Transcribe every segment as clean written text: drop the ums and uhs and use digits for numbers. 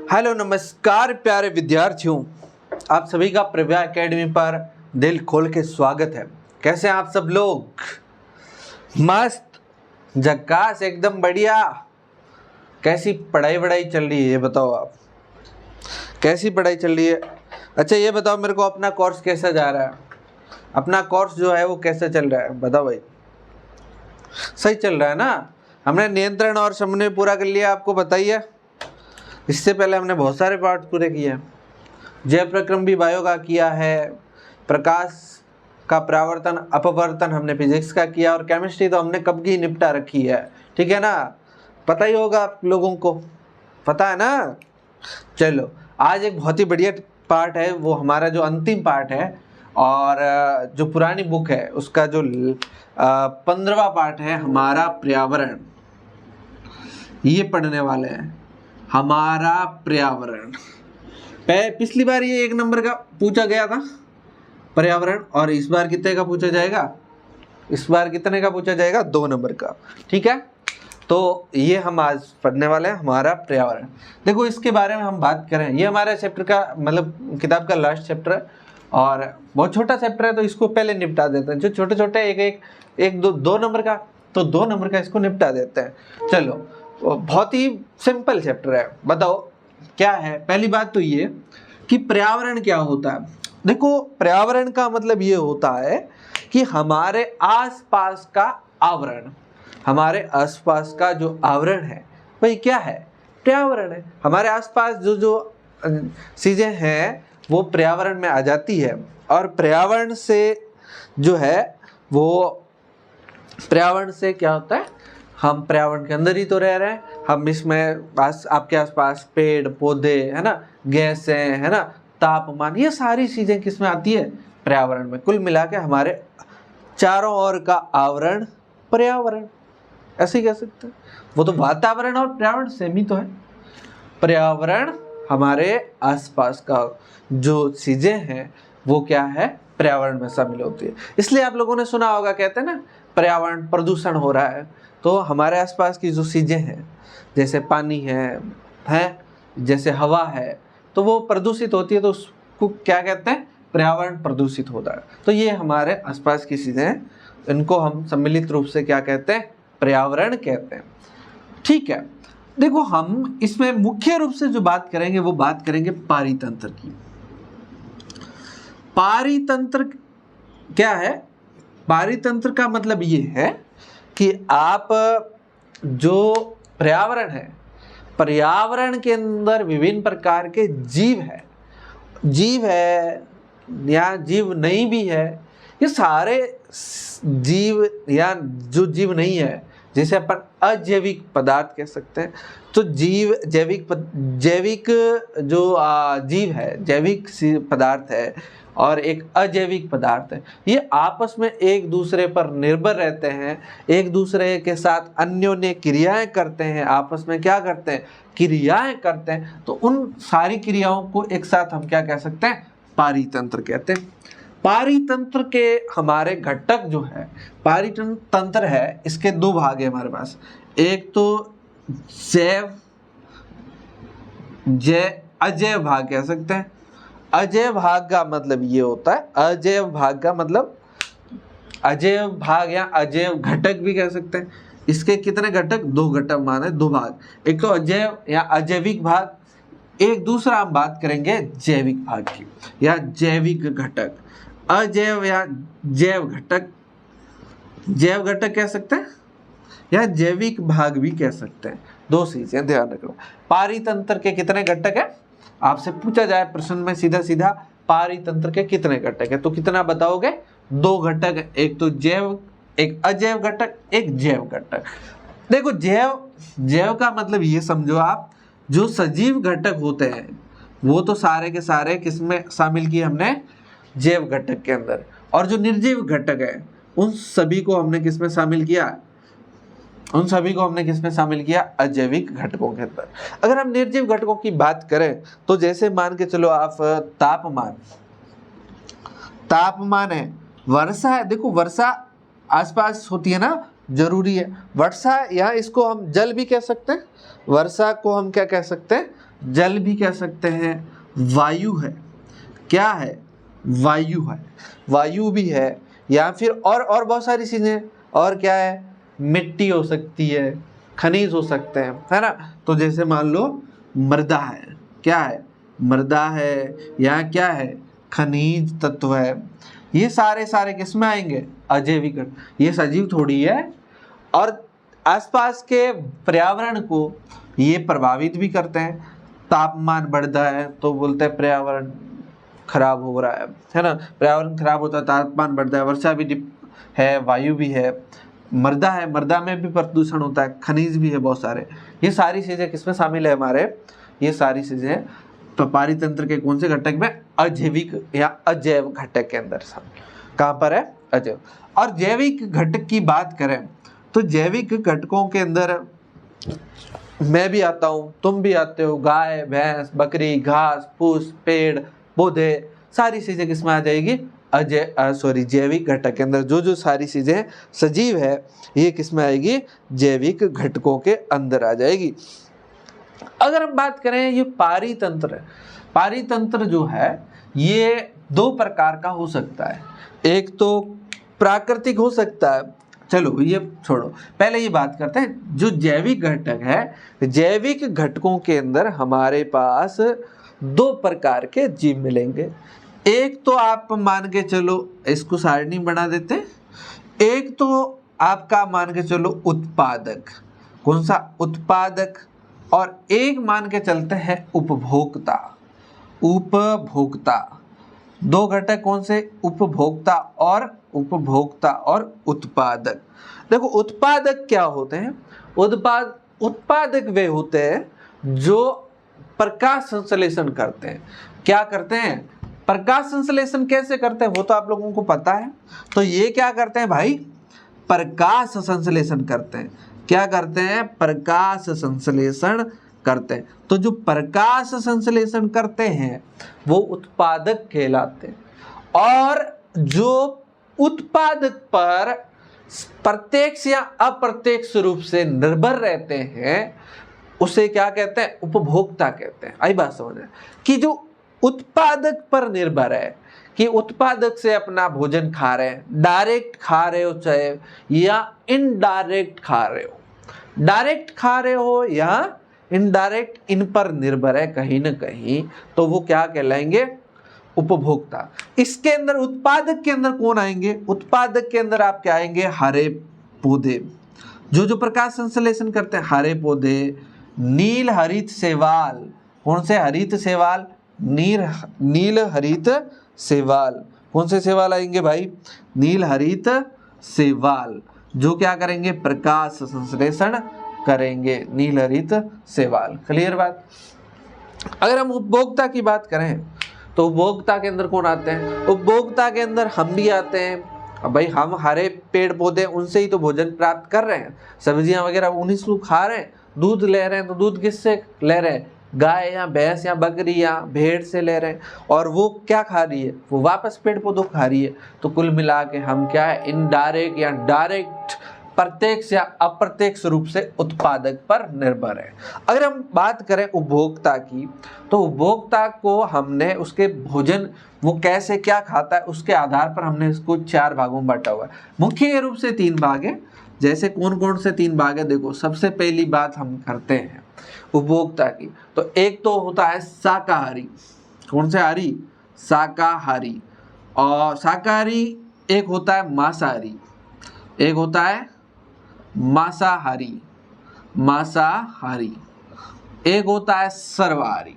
Hello नमस्कार प्यारे विद्यार्थियों, आप सभी का प्रज्ञा एकेडमी पर दिल खोल के स्वागत है। कैसे हैं आप सब लोग? मस्त, झक्कास, एकदम बढ़िया। कैसी पढ़ाई चल रही है ये बताओ आप, कैसी पढ़ाई चल रही है? अच्छा ये बताओ मेरे को, अपना कोर्स कैसा जा रहा है? अपना कोर्स जो है वो कैसा चल रहा है बताओ भाई। सही चल रहा है ना? हमने नियंत्रण और समन्वय पूरा कर लिया, आपको बताइए। इससे पहले हमने बहुत सारे पार्ट पूरे किए हैं। जय प्रक्रम भी बायो का किया है, प्रकाश का परावर्तन अपवर्तन हमने फिजिक्स का किया, और केमिस्ट्री तो हमने कब की निपटा रखी है, ठीक है ना? पता ही होगा आप लोगों को, पता है ना? चलो आज एक बहुत ही बढ़िया पार्ट है, वो हमारा जो अंतिम पार्ट है, और जो पुरानी बुक है उसका जो 15वां पार्ट है हमारा पर्यावरण, ये पढ़ने वाले हैं। हमारा पर्यावरण, पिछली बार ये 1 नंबर का पूछा गया था पर्यावरण, और इस बार कितने का पूछा जाएगा? इस बार कितने का पूछा जाएगा? 2 नंबर का, ठीक है? तो ये हम आज पढ़ने वाले हैं, हमारा पर्यावरण। देखो इसके बारे में हम बात करें, ये हमारे चैप्टर का मतलब किताब का लास्ट चैप्टर है, और बहुत छोटा चैप्टर है, तो इसको पहले निपटा देते हैं। जो छोटे छोटे एक दो नंबर का, तो 2 नंबर का इसको निपटा देते हैं। चलो बहुत ही सिंपल चैप्टर है, बताओ क्या है? पहली बात तो ये कि पर्यावरण क्या होता है। देखो पर्यावरण का मतलब ये होता है कि हमारे आसपास का आवरण, हमारे आसपास का जो आवरण है वही क्या है? पर्यावरण है। हमारे आसपास जो जो चीजें हैं वो पर्यावरण में आ जाती है, और पर्यावरण से जो है वो, पर्यावरण से क्या होता है, हम पर्यावरण के अंदर ही तो रह रहे हैं। हम इसमें आपके आसपास पेड़ पौधे है ना, गैसें है ना, तापमान, ये सारी चीजें किस में आती है? पर्यावरण में। कुल मिला के हमारे चारों ओर का आवरण पर्यावरण, ऐसे ही कह सकते हैं। वो तो वातावरण और पर्यावरण सेम ही तो है। पर्यावरण हमारे आसपास का जो चीजें हैं वो क्या है? पर्यावरण में शामिल होती है। इसलिए आप लोगों ने सुना होगा, कहते हैं ना पर्यावरण प्रदूषण हो रहा है। तो हमारे आसपास की जो चीजें हैं, जैसे पानी है, जैसे हवा है, तो वो प्रदूषित होती है, तो उसको क्या कहते हैं? पर्यावरण प्रदूषित होता है। तो ये हमारे आसपास की चीजें हैं, इनको हम सम्मिलित रूप से क्या कहते हैं? पर्यावरण कहते हैं, ठीक है? देखो हम इसमें मुख्य रूप से जो बात करेंगे वो बात करेंगे पारितंत्र की। पारितंत्र क्या है? पारितंत्र का मतलब ये है कि आप जो पर्यावरण है, पर्यावरण के अंदर विभिन्न प्रकार के जीव है या जीव नहीं भी है, ये सारे जीव या जो जीव नहीं है, जैसे अपन अजैविक पदार्थ कह सकते हैं। तो जैविक जो जीव है, जैविक पदार्थ है, और एक अजैविक पदार्थ है, ये आपस में एक दूसरे पर निर्भर रहते हैं, एक दूसरे के साथ अन्योन्य क्रियाएं करते हैं, आपस में क्या करते हैं? क्रियाएं करते हैं। तो उन सारी क्रियाओं को एक साथ हम क्या कह सकते हैं? पारितंत्र कहते हैं। पारितंत्र के हमारे घटक जो है, पारितंत्र है, इसके 2 भाग है हमारे पास। एक तो अजैव भाग कह सकते हैं। अजैव भाग का मतलब ये होता है, अजैव भाग का मतलब, अजैव भाग या अजैव घटक भी कह सकते हैं। इसके कितने घटक? 2 घटक माने, 2 भाग। एक तो अजैव या अजैविक भाग, एक दूसरा हम बात करेंगे जैविक भाग की या जैविक घटक। अजैव या जैव घटक, जैव घटक कह सकते हैं या जैविक भाग भी कह सकते हैं। 2 चीजें ध्यान रखना। पारितंत्र के कितने घटक है? आपसे पूछा जाए प्रश्न में सीधा सीधा, पारितंत्र के कितने घटक है, तो कितना बताओगे? 2 घटक, एक तो जैव, एक अजैव घटक, एक जैव घटक। देखो जैव का मतलब ये समझो आप, जो सजीव घटक होते हैं वो तो सारे के सारे किसमें शामिल किए हमने? जैव घटक के अंदर। और जो निर्जीव घटक है उन सभी को हमने किसमें शामिल किया? उन सभी को हमने किसमें शामिल किया? अजैविक घटकों के अंदर। अगर हम निर्जीव घटकों की बात करें तो जैसे मान के चलो आप तापमान है, वर्षा है। देखो वर्षा आसपास होती है ना, जरूरी है। वर्षा, या इसको हम जल भी कह सकते हैं, वर्षा को हम क्या कह सकते हैं? जल भी कह सकते हैं, वायु है, क्या है, वायु है, वायु भी है, या फिर और बहुत सारी चीजें, और क्या है, मिट्टी हो सकती है, खनिज हो सकते हैं, है ना। तो जैसे मान लो मृदा है, क्या है, मृदा है, या क्या है, खनिज तत्व है। ये सारे किस में आएंगे, अजैविक घटक। ये सजीव थोड़ी है, और आसपास के पर्यावरण को ये प्रभावित भी करते हैं। तापमान बढ़ता है तो बोलते हैं पर्यावरण खराब हो रहा है ना, पर्यावरण खराब होता है, तापमान बढ़ता है, वर्षा भी है, वायु भी है, मृदा है, मृदा में भी प्रदूषण होता है, खनिज भी है बहुत सारे। ये सारी चीजें किसमें शामिल है हमारे, ये सारी चीजें पारितंत्र के कौन से घटक में, अजैविक या अजैव घटक के अंदर शामिल। कहाँ पर है, अजैव। और जैविक घटक की बात करें तो जैविक घटकों के अंदर मैं भी आता हूँ, तुम भी आते हो, गाय, भैंस, बकरी, घास फूस, पेड़ पौधे, सारी चीजें किसमें आ जाएगी, जैविक घटक के अंदर। जो सारी चीजें सजीव है ये किसमें आएगी, जैविक घटकों के अंदर आ जाएगी। अगर हम बात करें ये पारितंत्र, पारितंत्र जो है ये दो प्रकार का हो सकता है। एक तो प्राकृतिक हो सकता है, चलो ये छोड़ो, पहले ये बात करते हैं जो जैविक घटक है। जैविक घटकों के अंदर हमारे पास दो प्रकार के जीव मिलेंगे। एक तो आप मान के चलो इसको सारणी बना देते हैं, एक तो आपका मान के चलो उत्पादक, कौन सा, उत्पादक, और एक मान के चलते हैं उपभोक्ता। उपभोक्ता, दो घटक कौन से, उपभोक्ता और उत्पादक। देखो उत्पादक क्या होते हैं, उत्पादक वे होते हैं जो प्रकाश संश्लेषण करते हैं। क्या करते हैं, प्रकाश संश्लेषण कैसे करते हैं वो तो आप लोगों को पता है। तो ये क्या करते हैं भाई, प्रकाश संश्लेषण करते हैं। क्या करते हैं, प्रकाश संश्लेषण करते हैं। तो जो प्रकाश संश्लेषण करते हैं वो उत्पादक कहलाते हैं। और जो उत्पादक पर प्रत्यक्ष या अप्रत्यक्ष रूप से निर्भर रहते हैं उसे क्या कहते हैं, उपभोक्ता कहते हैं। आई बात समझ में, कि जो उत्पादक पर निर्भर है, कि उत्पादक से अपना भोजन खा रहे हैं, डायरेक्ट खा रहे हो चाहे या इनडायरेक्ट खा रहे हो, डायरेक्ट खा रहे हो या इनडायरेक्ट, इन पर निर्भर है कहीं ना कहीं, तो वो क्या कहलाएंगे, उपभोक्ता। इसके अंदर उत्पादक के अंदर कौन आएंगे, उत्पादक के अंदर आप क्या आएंगे, हरे पौधे, जो प्रकाश संश्लेषण करते हैं, हरे पौधे, नील हरित शैवाल, कौन से, हरित शैवाल, नील हरित शैवाल, कौन से शैवाल आएंगे भाई, नील हरित शैवाल, जो क्या करेंगे, प्रकाश संश्लेषण करेंगे, नील हरित शैवाल। क्लियर बात। अगर हम उपभोक्ता की बात करें तो उपभोक्ता के अंदर कौन आते हैं, उपभोक्ता के अंदर हम भी आते हैं। अब भाई हम हरे पेड़ पौधे उनसे ही तो भोजन प्राप्त कर रहे हैं, सब्जियां वगैरह उन्हीं से खा रहे हैं, दूध ले रहे हैं तो दूध किससे ले रहे हैं, गाय या भैंस या बकरी या भेड़ से ले रहे हैं, और वो क्या खा रही है, वो वापस पेड़ पौधों खा रही है। तो कुल मिला के हम क्या है, इनडायरेक्ट या डायरेक्ट, प्रत्यक्ष या अप्रत्यक्ष रूप से उत्पादक पर निर्भर है। अगर हम बात करें उपभोक्ता की, तो उपभोक्ता को हमने उसके भोजन वो कैसे क्या खाता है उसके आधार पर हमने इसको 4 भागों में बांटा हुआ है। मुख्य रूप से 3 भाग है। जैसे कौन कौन से 3 भाग है, देखो सबसे पहली बात हम करते हैं उपभोक्ता की, तो एक तो होता है शाकाहारी, कौन से हारी, शाकाहारी, और शाकाहारी एक होता है मांसाहारी, एक होता है मांसाहारी, एक होता है सर्वाहारी,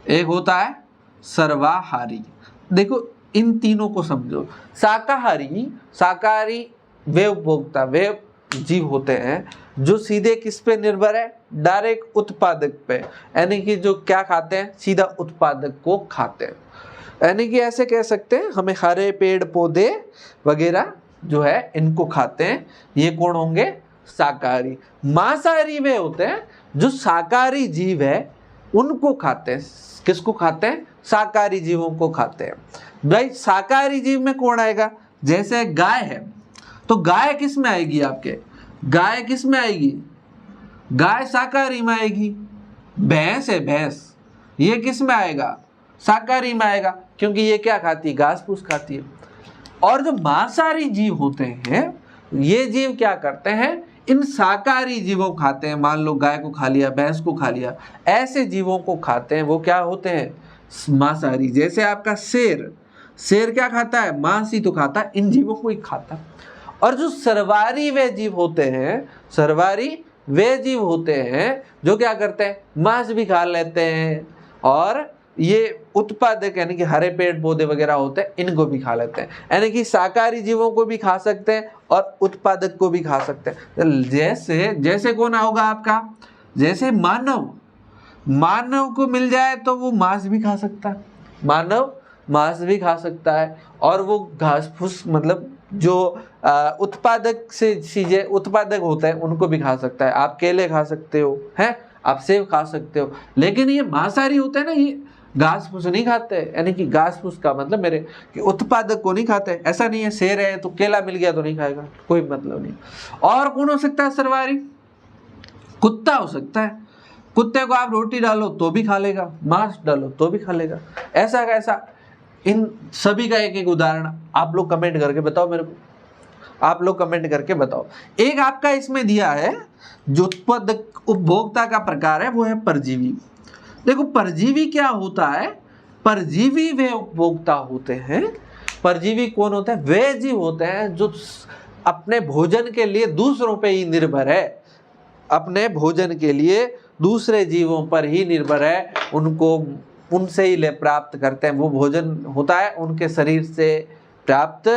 एक होता है सर्वाहारी। देखो इन तीनों को समझो। शाकाहारी वे उपभोक्ता, वे जीव होते हैं जो सीधे किस पे निर्भर है, डायरेक्ट उत्पादक पे, यानी कि जो क्या खाते हैं, सीधा उत्पादक को खाते हैं। यानी कि ऐसे कह सकते हैं हमें हरे पेड़ पौधे वगैरह जो है इनको खाते हैं, ये कौन होंगे, शाकाहारी। मांसाहारी वे होते हैं जो शाकाहारी जीव है उनको खाते हैं। किसको खाते हैं, शाकाहारी जीवों को खाते हैं। भाई शाकाहारी जीव में कौन आएगा, जैसे गाय है तो गाय किस में आएगी, आपके गाय किस में आएगी, गाय शाकाहारी में आएगी, भैंस है, भैंस, ये किस में आएगा? शाकाहारी में आएगा, क्योंकि ये क्या खाती है? घास फूस खाती है। और जो मांसाहारी जीव होते हैं, ये जीव क्या करते हैं? इन शाकाहारी जीवों को खाते हैं। मान लो गाय को खा लिया, भैंस को खा लिया, ऐसे जीवों को खाते हैं। वो क्या होते हैं? मांसाहारी। जैसे आपका शेर, शेर क्या खाता है? मांस ही तो खाता है, इन जीवों को ही खाता है। और जो सर्वाहारी वे जीव होते हैं, सर्वाहारी वे जीव होते हैं जो क्या करते हैं? मांस भी खा लेते हैं, और ये उत्पादक यानी कि हरे पेड़ पौधे वगैरह होते हैं, इनको भी खा लेते हैं। यानी कि शाकाहारी जीवों को भी खा सकते हैं और उत्पादक को भी खा सकते हैं। जैसे जैसे कौन होगा आपका? जैसे मानव, मानव को मिल जाए तो वो मांस भी खा सकता है, मानव मांस भी खा सकता है। और वो घास फूस मतलब जो उत्पादक से चीजें उत्पादक होते हैं उनको भी खा सकता है। आप केले खा सकते हो, हैं, आप सेब खा सकते हो। लेकिन ये मांसाहारी होते हैं ना, ये घास फूस नहीं खाते। यानी कि घास फूस का मतलब मेरे कि उत्पादक को नहीं खाते। ऐसा नहीं है शेर है तो केला मिल गया तो नहीं खाएगा, कोई मतलब नहीं। और कौन हो सकता है सर्वाहारी? कुत्ता हो सकता है। कुत्ते को आप रोटी डालो तो भी खा लेगा, मांस डालो तो भी खा लेगा। ऐसा कैसा? इन सभी का एक एक उदाहरण आप लोग कमेंट करके बताओ मेरे को, आप लोग कमेंट करके बताओ। एक आपका इसमें दिया है जो उत्पादक उपभोक्ता का प्रकार है, वो है परजीवी। देखो परजीवी क्या होता है? परजीवी वे उपभोक्ता होते हैं। परजीवी कौन होते हैं? वे जीव होते हैं जो अपने भोजन के लिए दूसरों पे ही निर्भर है, अपने भोजन के लिए दूसरे जीवों पर ही निर्भर है, उनको उनसे ही ले प्राप्त करते हैं। वो भोजन होता है उनके शरीर से प्राप्त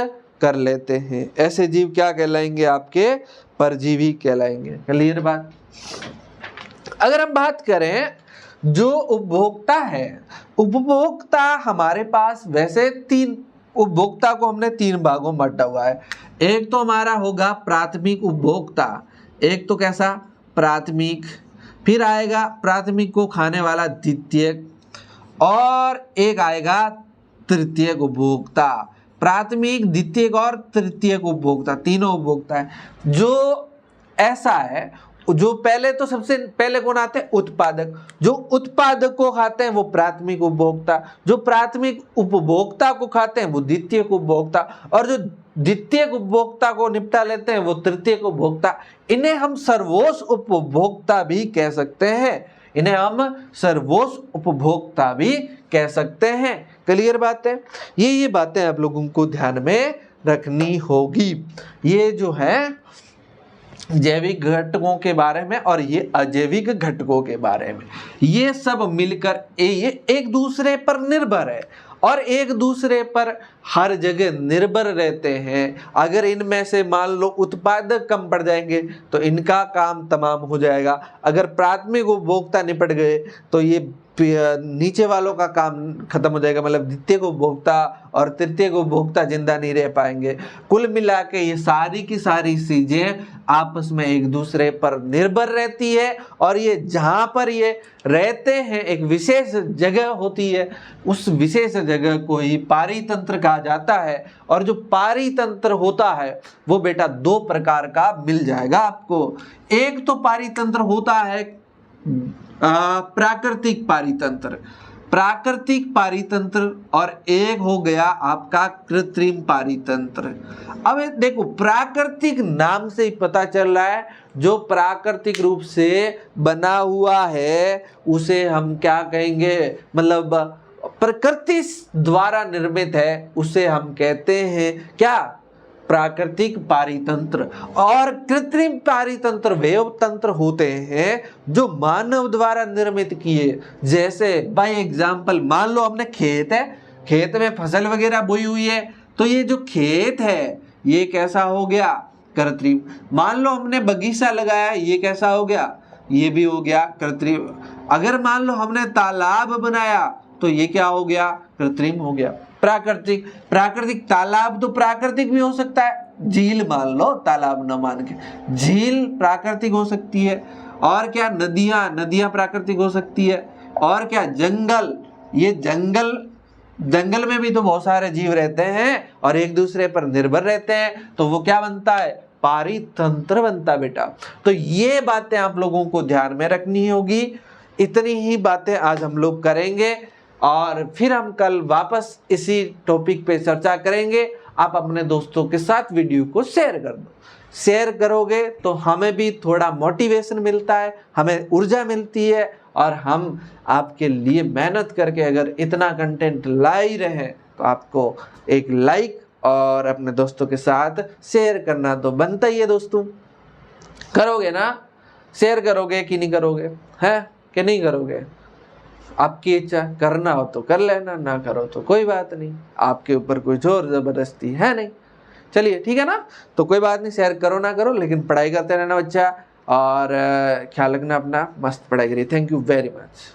कर लेते हैं। ऐसे जीव क्या कहलाएंगे? आपके परजीवी कहलाएंगे। क्लियर बात? अगर हम बात करें जो उपभोक्ता है, उपभोक्ता हमारे पास वैसे तीन, उपभोक्ता को हमने तीन भागों में बांटा हुआ है। एक तो हमारा होगा प्राथमिक उपभोक्ता, एक तो कैसा? प्राथमिक, फिर आएगा प्राथमिक को खाने वाला द्वितीयक, और एक आएगा तृतीयक उपभोक्ता। प्राथमिक, द्वितीयक और तृतीयक उपभोक्ता, तीनों उपभोक्ता है। जो ऐसा है, जो पहले तो सबसे पहले कौन आते हैं? उत्पादक। जो उत्पादक को खाते हैं वो प्राथमिक उपभोक्ता, जो प्राथमिक उपभोक्ता को खाते हैं वो द्वितीयक उपभोक्ता, और जो द्वितीयक उपभोक्ता को निपटा लेते हैं वो तृतीयक उपभोक्ता। इन्हें हम सर्वोच्च उपभोक्ता भी कह सकते हैं, इन्हें हम सर्वोच्च उपभोक्ता भी कह सकते हैं। क्लियर बात है? ये बातें आप लोगों को ध्यान में रखनी होगी। ये जो है जैविक घटकों के बारे में और ये अजैविक घटकों के बारे में, ये सब मिलकर ये एक दूसरे पर निर्भर है और एक दूसरे पर हर जगह निर्भर रहते हैं। अगर इनमें से मान लो उत्पादक कम पड़ जाएंगे तो इनका काम तमाम हो जाएगा। अगर प्राथमिक उपभोक्ता निपट गए तो ये नीचे वालों का काम खत्म हो जाएगा, मतलब द्वितीय उपभोक्ता और तृतीय उपभोक्ता जिंदा नहीं रह पाएंगे। कुल मिला के ये सारी की सारी चीजें आपस में एक दूसरे पर निर्भर रहती है, और ये जहाँ पर ये रहते हैं एक विशेष जगह होती है, उस विशेष जगह को ही पारितंत्र कहा जाता है। और जो पारितंत्र होता है वो बेटा दो प्रकार का मिल जाएगा आपको। एक तो पारितंत्र होता है प्राकृतिक पारितंत्र, प्राकृतिक पारितंत्र, और एक हो गया आपका कृत्रिम पारितंत्र। अब देखो प्राकृतिक नाम से ही पता चल रहा है, जो प्राकृतिक रूप से बना हुआ है उसे हम क्या कहेंगे, मतलब प्रकृति द्वारा निर्मित है, उसे हम कहते हैं क्या? प्राकृतिक पारितंत्र। और कृत्रिम पारितंत्र वे तंत्र होते हैं जो मानव द्वारा निर्मित किए। जैसे बाय एग्जांपल मान लो हमने खेत है, खेत में फसल वगैरह बोई हुई है, तो ये जो खेत है ये कैसा हो गया? कृत्रिम। मान लो हमने बगीचा लगाया, ये कैसा हो गया? ये भी हो गया कृत्रिम। अगर मान लो हमने तालाब बनाया तो ये क्या हो गया? कृत्रिम हो गया। प्राकृतिक, प्राकृतिक तालाब तो प्राकृतिक भी हो सकता है, झील मान लो, तालाब न मान के झील प्राकृतिक हो सकती है। और क्या? नदियां, नदियां प्राकृतिक हो सकती है। और क्या? जंगल, ये जंगल, जंगल में भी तो बहुत सारे जीव रहते हैं और एक दूसरे पर निर्भर रहते हैं, तो वो क्या बनता है? पारितंत्र बनता बेटा। तो ये बातें आप लोगों को ध्यान में रखनी होगी। इतनी ही बातें आज हम लोग करेंगे और फिर हम कल वापस इसी टॉपिक पे चर्चा करेंगे। आप अपने दोस्तों के साथ वीडियो को शेयर कर दो। शेयर करोगे तो हमें भी थोड़ा मोटिवेशन मिलता है, हमें ऊर्जा मिलती है और हम आपके लिए मेहनत करके अगर इतना कंटेंट ला ही रहे हैं तो आपको एक लाइक और अपने दोस्तों के साथ शेयर करना तो बनता ही है। दोस्तों करोगे ना, शेयर करोगे कि नहीं करोगे, है कि नहीं करोगे? आपकी इच्छा, करना हो तो कर लेना, ना करो तो कोई बात नहीं, आपके ऊपर कोई जोर जबरदस्ती है नहीं। चलिए ठीक है ना, तो कोई बात नहीं, शेयर करो ना करो, लेकिन पढ़ाई करते रहना बच्चा और ख्याल रखना अपना, मस्त पढ़ाई करिए। Thank you very much.